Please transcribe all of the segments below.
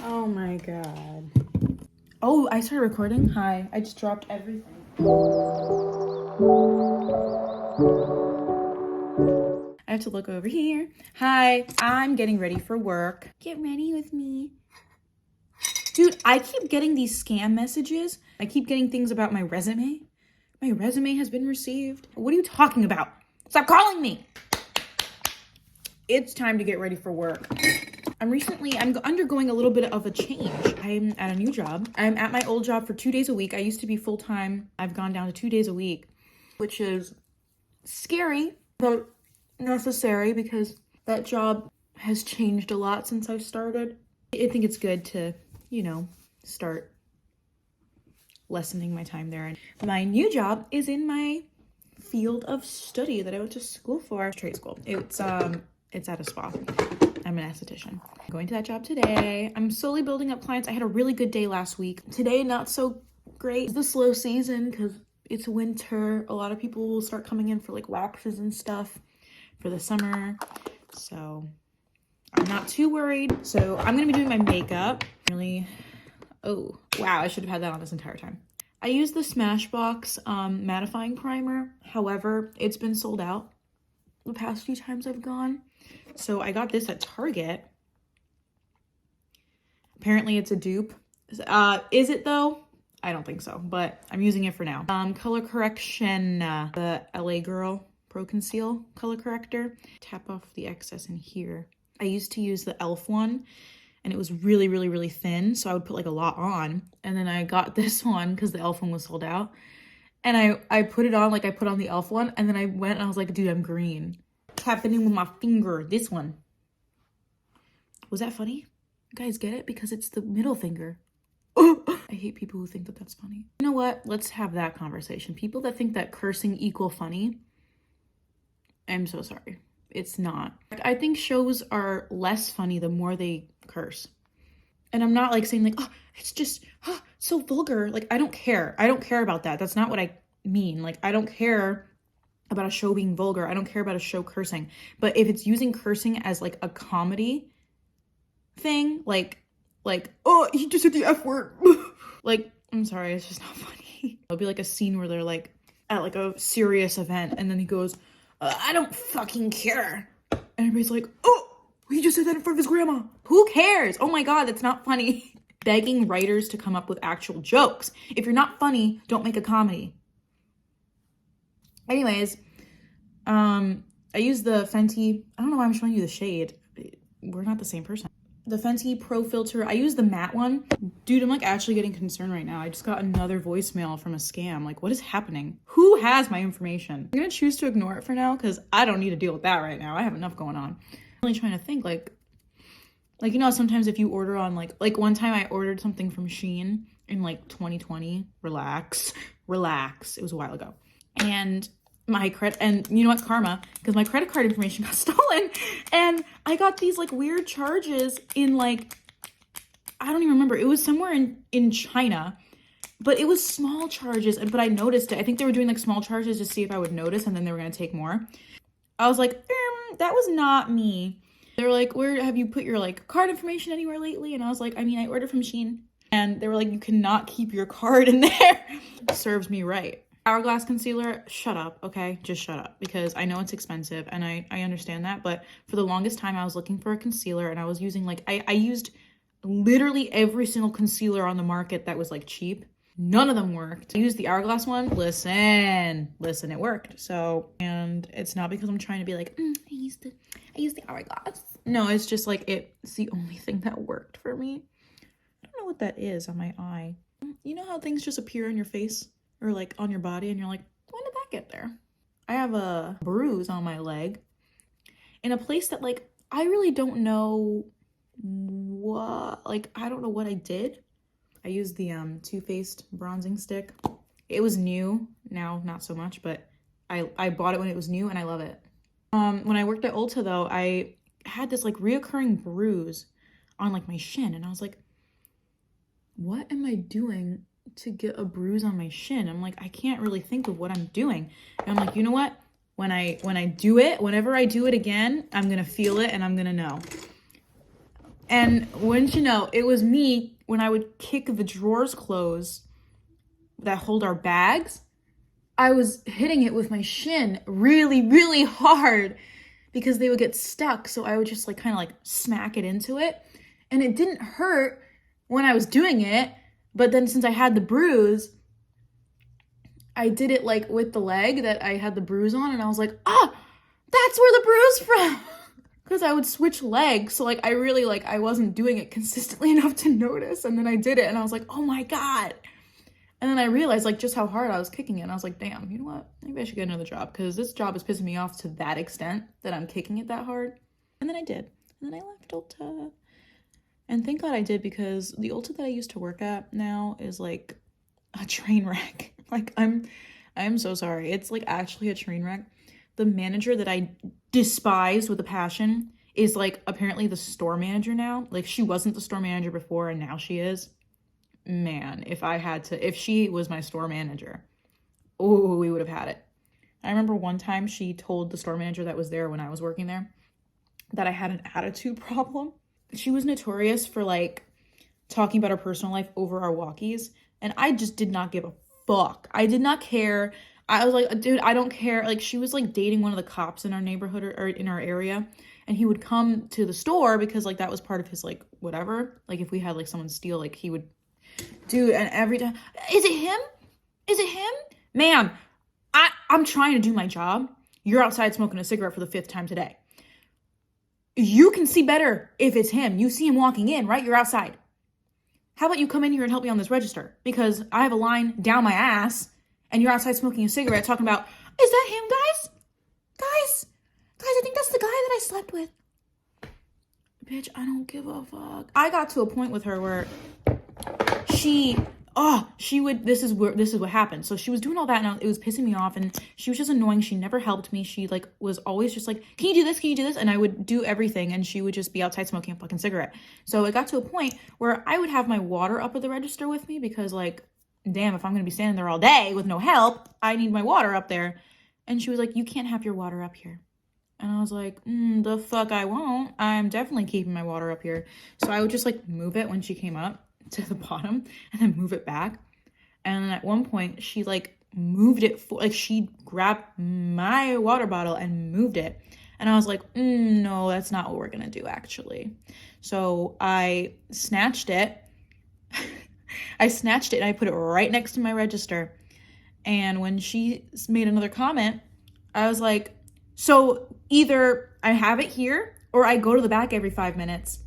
Oh my god. Oh, I started recording? Hi. I just dropped everything. I have to look over here. Hi, I'm getting ready for work. Get ready with me. Dude, I keep getting these scam messages. I keep getting things about my resume. My resume has been received. What are you talking about? Stop calling me. It's time to get ready for work. I'm undergoing a little bit of a change. I'm at a new job. I'm at my old job for 2 days a week. I used to be full-time. I've gone down to 2 days a week, which is scary, but necessary because that job has changed a lot since I started. I think it's good to, start lessening my time there. And my new job is in my field of study that I went to school for, trade school. It's at a spa. I'm an esthetician. I'm going to that job today. I'm slowly building up clients. I had a really good day last week. Today, not so great. It's the slow season because it's winter. A lot of people will start coming in for like waxes and stuff for the summer. So I'm not too worried. So I'm going to be doing my makeup. Really, oh, wow. I should have had that on this entire time. I use the Smashbox mattifying primer. However, it's been sold out the past few times I've gone. So I got this at Target. Apparently it's a dupe. Is it though? I don't think so, but I'm using it for now. Color correction, the LA Girl Pro Conceal color corrector. Tap off the excess in here. I used to use the e.l.f. one and it was really, really, really thin. So I would put like a lot on. And then I got this one because the e.l.f. one was sold out. And I put it on like I put on the e.l.f. one. And then I went and I was like, dude, I'm green. Tap it in with my finger. This one. Was that funny? You guys get it? Because it's the middle finger. I hate people who think that that's funny. You know what? Let's have that conversation. People that think that cursing equal funny, I'm so sorry. It's not. I think shows are less funny the more they curse. And I'm not like saying like, oh, it's just so vulgar. Like, I don't care. I don't care about that. That's not what I mean. Like, I don't care about a show being vulgar. I don't care about a show cursing. But if it's using cursing as like a comedy thing, like, oh, he just said the F word. Like, I'm sorry, it's just not funny. It'll be like a scene where they're like at like a serious event and then he goes, I don't fucking care. And everybody's like, oh, he just said that in front of his grandma. Who cares? Oh my God, that's not funny. Begging writers to come up with actual jokes. If you're not funny, don't make a comedy. Anyways, I use the Fenty, I don't know why I'm showing you the shade. We're not the same person. The Fenty Pro Filter, I use the matte one. Dude, I'm like actually getting concerned right now. I just got another voicemail from a scam. Like, what is happening? Who has my information? I'm gonna choose to ignore it for now because I don't need to deal with that right now. I have enough going on. I'm really trying to think like, sometimes if you order on like one time I ordered something from Shein in like 2020, relax. It was a while ago. And and you know what's karma? Because my credit card information got stolen and I got these like weird charges in like, I don't even remember. It was somewhere in China, but it was small charges, but I noticed it. I think they were doing like small charges to see if I would notice and then they were going to take more. I was like, that was not me. They were like, where have you put your like card information anywhere lately? And I was like, I mean, I ordered from Shein. And they were like, you cannot keep your card in there. Serves me right. Hourglass concealer, shut up, okay? Just shut up because I know it's expensive and I understand that, but for the longest time I was looking for a concealer and I was using like, I used literally every single concealer on the market that was like cheap. None of them worked. I used the Hourglass one. Listen, it worked. So, and it's not because I'm trying to be like, I used the Hourglass. No, it's just like, it's the only thing that worked for me. I don't know what that is on my eye. You know how things just appear on your face? Or like on your body and you're like, when did that get there? I have a bruise on my leg in a place that like, I really don't know what, like, I don't know what I did. I used the Too Faced bronzing stick. It was new, now not so much, but I bought it when it was new and I love it. When I worked at Ulta though, I had this like reoccurring bruise on like my shin and I was like, what am I doing to get a bruise on my shin? I'm like, I can't really think of what I'm doing. And I'm like, you know what? When I do it, whenever I do it again, I'm gonna feel it and I'm gonna know. And wouldn't you know, it was me when I would kick the drawers closed that hold our bags. I was hitting it with my shin really, really hard because they would get stuck. So I would just like kind of like smack it into it. And it didn't hurt when I was doing it. But then since I had the bruise, I did it like with the leg that I had the bruise on. And I was like, that's where the bruise from. Because I would switch legs. So like I really like, I wasn't doing it consistently enough to notice. And then I did it and I was like, oh my God. And then I realized like just how hard I was kicking it. And I was like, damn, you know what? Maybe I should get another job because this job is pissing me off to that extent that I'm kicking it that hard. And then I did. And then I left Ulta. And thank God I did because the Ulta that I used to work at now is like a train wreck. Like I'm so sorry. It's like actually a train wreck. The manager that I despised with a passion is like apparently the store manager now. Like she wasn't the store manager before and now she is. Man, if she was my store manager, oh, we would have had it. I remember one time she told the store manager that was there when I was working there that I had an attitude problem. She was notorious for like talking about her personal life over our walkies. And I just did not give a fuck. I did not care. I was like, dude, I don't care. Like she was like dating one of the cops in our neighborhood or in our area. And he would come to the store because like that was part of his like whatever. Like if we had like someone steal, like he would, dude, and every time, is it him? Is it him? Ma'am, I'm trying to do my job. You're outside smoking a cigarette for the 5th time today. You can see better if it's him. You see him walking in, right? You're outside. How about you come in here and help me on this register? Because I have a line down my ass and you're outside smoking a cigarette talking about, is that him, guys? Guys, I think that's the guy that I slept with. Bitch, I don't give a fuck. I got to a point with her where this is what happened. So she was doing all that and it was pissing me off and she was just annoying. She never helped me. She like was always just like, can you do this? Can you do this? And I would do everything and she would just be outside smoking a fucking cigarette. So it got to a point where I would have my water up at the register with me because like, damn, if I'm going to be standing there all day with no help, I need my water up there. And she was like, you can't have your water up here. And I was like, the fuck I won't. I'm definitely keeping my water up here. So I would just like move it when she came up to the bottom and then move it back. And at one point she like moved it she grabbed my water bottle and moved it. And I was like, no, that's not what we're gonna do actually. So I snatched it. And I put it right next to my register. And when she made another comment, I was like, so either I have it here or I go to the back every 5 minutes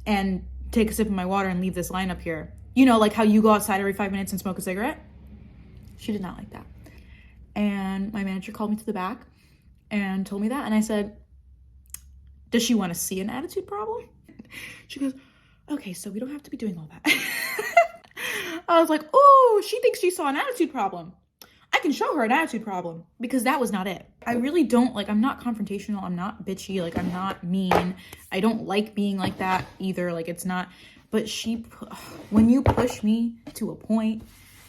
and take a sip of my water and leave this line up here. You know, like how you go outside every 5 minutes and smoke a cigarette? She did not like that. And my manager called me to the back and told me that. And I said, does she want to see an attitude problem? She goes, okay, so we don't have to be doing all that. I was like, oh, she thinks she saw an attitude problem. I can show her an attitude problem because that was not it. I really don't I'm not confrontational. I'm not bitchy. Like I'm not mean. I don't like being like that either. Like it's not, but when you push me to a point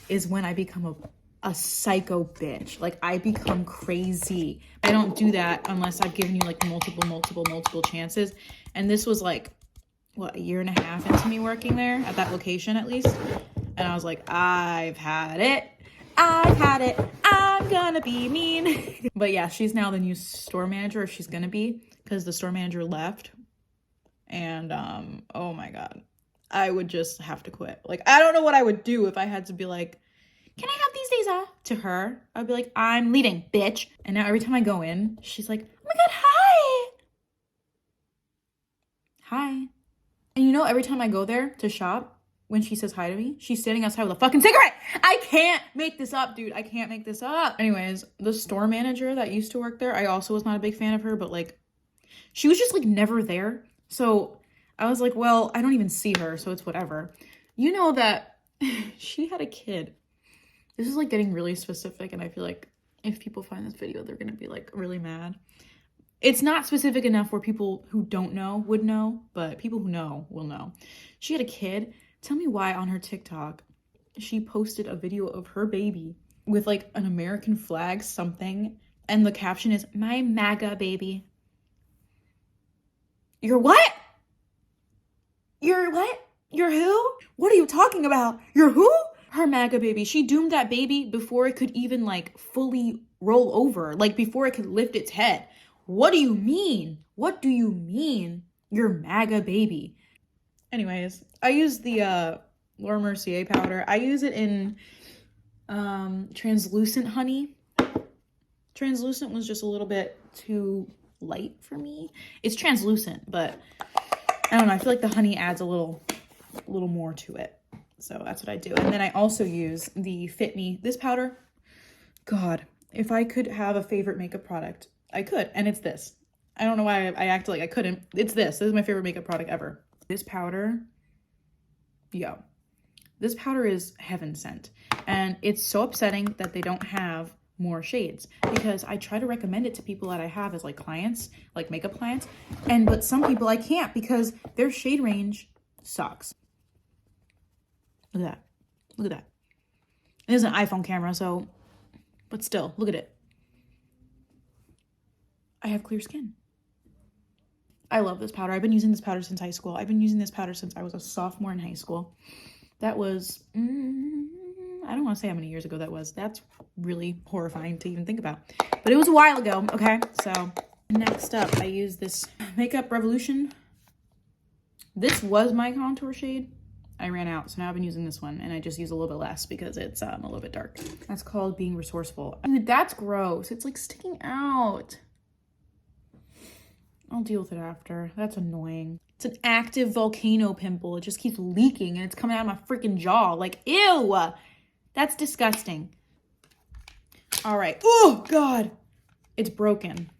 is when I become a psycho bitch. Like I become crazy. I don't do that unless I've given you like multiple chances. And this was like, what, a year and a half into me working there at that location at least. And I was like, I've had it. I'm gonna be mean. But yeah, she's now the new store manager, if she's gonna be, because the store manager left. And oh my God, I would just have to quit. Like, I don't know what I would do if I had to be like, can I have these days off? To her, I'd be like, I'm leaving, bitch. And now every time I go in, she's like, oh my God, hi. Hi. And you know, every time I go there to shop, when she says hi to me, she's standing outside with a fucking cigarette. I can't make this up, dude. I can't make this up. Anyways, the store manager that used to work there, I also was not a big fan of her, but like, she was just like never there. So I was like, well, I don't even see her, so it's whatever. You know that she had a kid. This is like getting really specific, and I feel like if people find this video, they're gonna be like really mad. It's not specific enough where people who don't know would know, but people who know will know. She had a kid. Tell me why on her TikTok, she posted a video of her baby with like an American flag something. And the caption is, my MAGA baby. You're what? You're what? You're who? What are you talking about? You're who? Her MAGA baby. She doomed that baby before it could even like fully roll over, like before it could lift its head. What do you mean? What do you mean? You're MAGA baby. Anyways, I use the Laura Mercier powder. I use it in translucent honey. Translucent was just a little bit too light for me. It's translucent, but I don't know. I feel like the honey adds a little more to it. So that's what I do. And then I also use the Fit Me, this powder. God, if I could have a favorite makeup product, I could. And it's this. I don't know why I acted like I couldn't. It's this. This is my favorite makeup product ever. This powder, yo. This powder is heaven sent. And it's so upsetting that they don't have more shades, because I try to recommend it to people that I have as like clients, like makeup clients. But some people I can't because their shade range sucks. Look at that. Look at that. It is an iPhone camera, so, but still, look at it. I have clear skin. I love this powder. I've been using this powder since high school. I've been using this powder since I was a sophomore in high school. That was, I don't want to say how many years ago that was. That's really horrifying to even think about. But it was a while ago, okay? So, next up, I use this Makeup Revolution. This was my contour shade. I ran out, so now I've been using this one, and I just use a little bit less because it's a little bit dark. That's called Being Resourceful. Dude, that's gross. It's like sticking out. I'll deal with it after. That's annoying. It's an active volcano pimple. It just keeps leaking, and it's coming out of my freaking jaw. Like, ew! That's disgusting. All right. Oh, God. It's broken.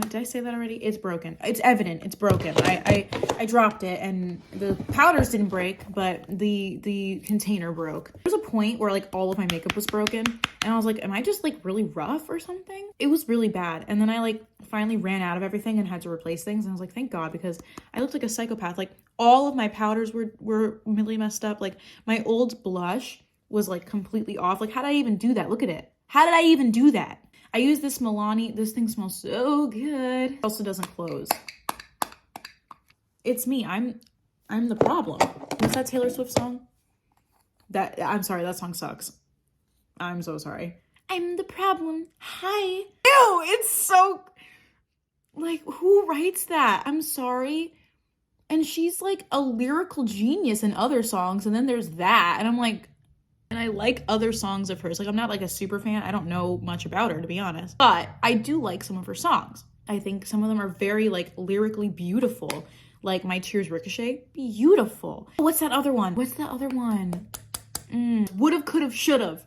Did I say that already? It's broken. It's evident. It's broken. I dropped it, and the powders didn't break, but the container broke. There was a point where like all of my makeup was broken, and I was like, am I just like really rough or something? It was really bad. And then I like finally ran out of everything and had to replace things. And I was like, thank God, because I looked like a psychopath. Like all of my powders were really messed up. Like my old blush was like completely off. Like how did I even do that? Look at it. How did I even do that? I use this Milani. This thing smells so good. It also doesn't close. It's me. I'm the problem. What's that Taylor Swift song? I'm sorry, that song sucks. I'm so sorry. I'm the problem. Hi. Ew, it's so, like, who writes that? I'm sorry. And she's like a lyrical genius in other songs, and then there's that. And I'm like, and I like other songs of hers. Like, I'm not like a super fan. I don't know much about her, to be honest. But I do like some of her songs. I think some of them are very like lyrically beautiful. Like My Tears Ricochet. Beautiful. What's that other one? What's that other one? Would've, could've, should've.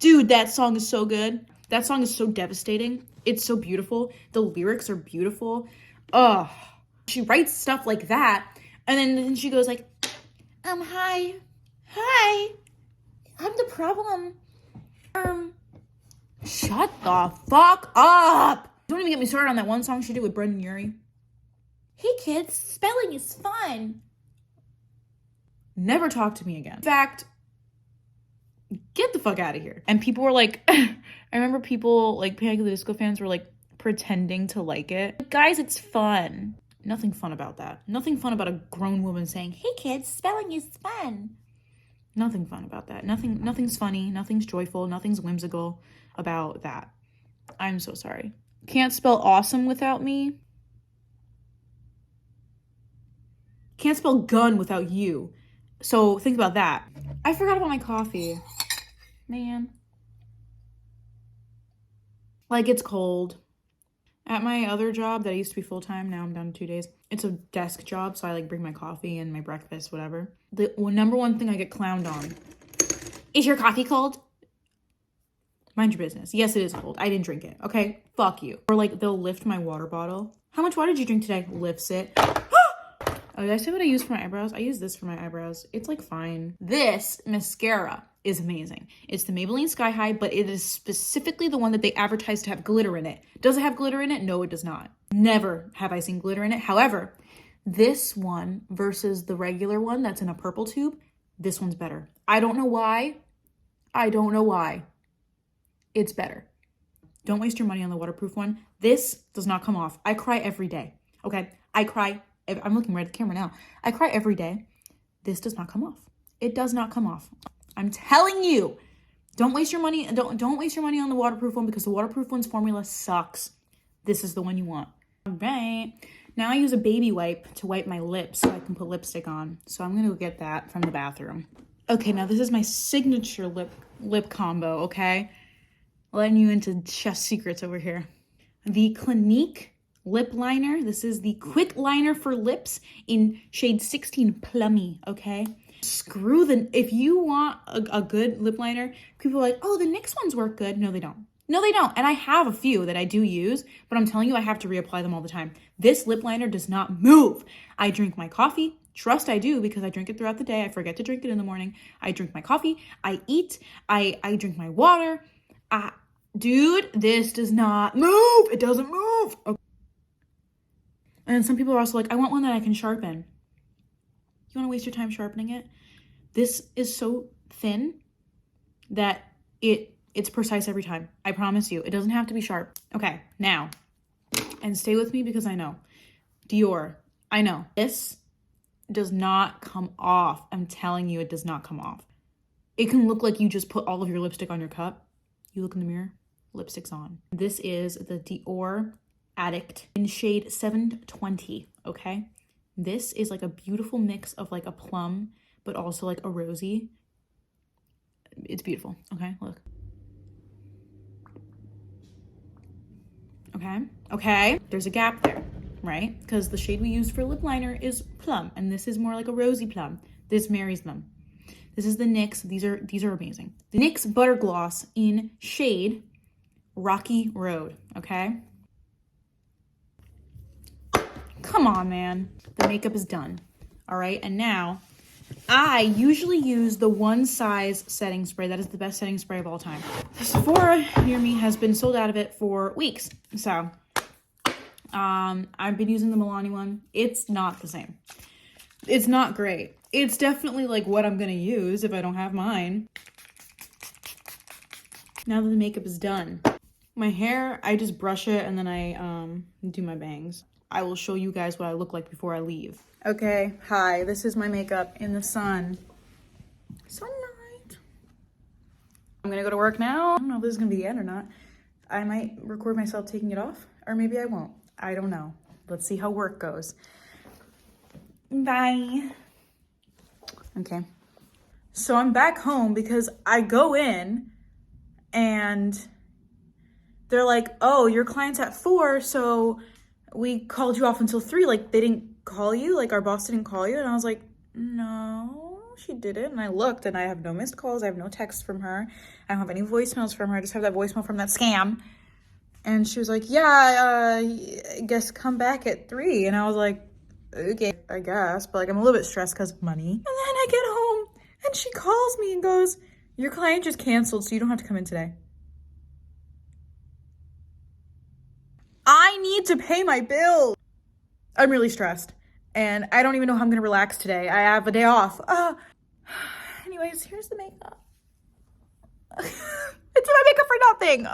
Dude, that song is so good. That song is so devastating. It's so beautiful. The lyrics are beautiful. Ugh. She writes stuff like that. And then she goes like, hi. I'm the problem. Shut the fuck up. Don't even get me started on that one song she did with Brendan Urie. Hey kids, spelling is fun. Never talk to me again. In fact, get the fuck out of here. And people were like, I remember people like Panic at the Disco fans were like pretending to like it. Guys, it's fun. Nothing fun about that. Nothing fun about a grown woman saying, hey kids, spelling is fun. Nothing fun about that. Nothing's funny. Nothing's joyful. Nothing's whimsical about that. I'm so sorry. Can't spell awesome without me. Can't spell gun without you. So think about that. I forgot about my coffee. Man. Like, it's cold. At my other job that used to be full-time, now I'm down to 2 days. It's a desk job, so I like bring my coffee and my breakfast, whatever. The number one thing I get clowned on. Is your coffee cold? Mind your business. Yes, it is cold. I didn't drink it, okay? Fuck you. Or like, they'll lift my water bottle. How much water did you drink today? Lifts it. Oh, did I say what I use for my eyebrows? I use this for my eyebrows. It's like fine. This mascara is amazing. It's the Maybelline Sky High, but it is specifically the one that they advertise to have glitter in it. Does it have glitter in it? No, it does not. Never have I seen glitter in it. However, this one versus the regular one that's in a purple tube, this one's better. I don't know why. It's better. Don't waste your money on the waterproof one. This does not come off. I cry every day. Okay? I cry. I'm looking right at the camera now. I cry every day. This does not come off. It does not come off. I'm telling you, don't waste your money. Don't waste your money on the waterproof one because the waterproof one's formula sucks. This is the one you want. All right. Now I use a baby wipe to wipe my lips so I can put lipstick on. So I'm gonna go get that from the bathroom. Okay, now this is my signature lip combo, okay? Letting you into chef secrets over here. The Clinique lip liner. This is the quick liner for lips in shade 16 Plummy, okay? If you want a good lip liner, people are like, oh, the NYX ones work good. No, they don't. No, they don't. And I have a few that I do use, but I'm telling you, I have to reapply them all the time. This lip liner does not move. I drink my coffee. Trust I do, because I drink it throughout the day. I forget to drink it in the morning. I drink my coffee. I eat. I drink my water. Dude, this does not move. It doesn't move. Okay. And some people are also like, I want one that I can sharpen. You want to waste your time sharpening it? This is so thin that it's precise every time. I promise you. It doesn't have to be sharp. Okay, now, and stay with me because I know. Dior, I know. This does not come off. I'm telling you, it does not come off. It can look like you just put all of your lipstick on your cup. You look in the mirror, lipstick's on. This is the Dior Addict in shade 720, okay? This is like a beautiful mix of like a plum, but also like a rosy. It's beautiful, okay? Look. Okay, there's a gap there, right? Because the shade we use for lip liner is plum, and this is more like a rosy plum. This marries them. This is the NYX. These are amazing. The NYX Butter Gloss in shade Rocky Road, okay? Come on, man. The makeup is done, all right? And now, I usually use the One Size setting spray. That is the best setting spray of all time. Sephora near me has been sold out of it for weeks. So, I've been using the Milani one. It's not the same. It's not great. It's definitely like what I'm gonna use if I don't have mine. Now that the makeup is done, my hair, I just brush it and then I do my bangs. I will show you guys what I look like before I leave. Okay, hi, this is my makeup in the sun. Sunlight. I'm gonna go to work now. I don't know if this is gonna be the end or not. I might record myself taking it off, or maybe I won't. I don't know. Let's see how work goes. Bye. Okay. So I'm back home because I go in and they're like, oh, your client's at 4, so we called you off until 3. Like, they didn't call you? Like, our boss didn't call you? And I was like, no, she didn't. And I looked and I have no missed calls. I have no texts from her. I don't have any voicemails from her. I just have that voicemail from that scam. And she was like, yeah, I guess come back at 3. And I was like, okay, I guess. But like, I'm a little bit stressed because of money. And then I get home and she calls me and goes, your client just canceled, so you don't have to come in today. I need to pay my bill. I'm really stressed. And I don't even know how I'm going to relax today. I have a day off. Anyways, here's the makeup. It's my makeup for nothing.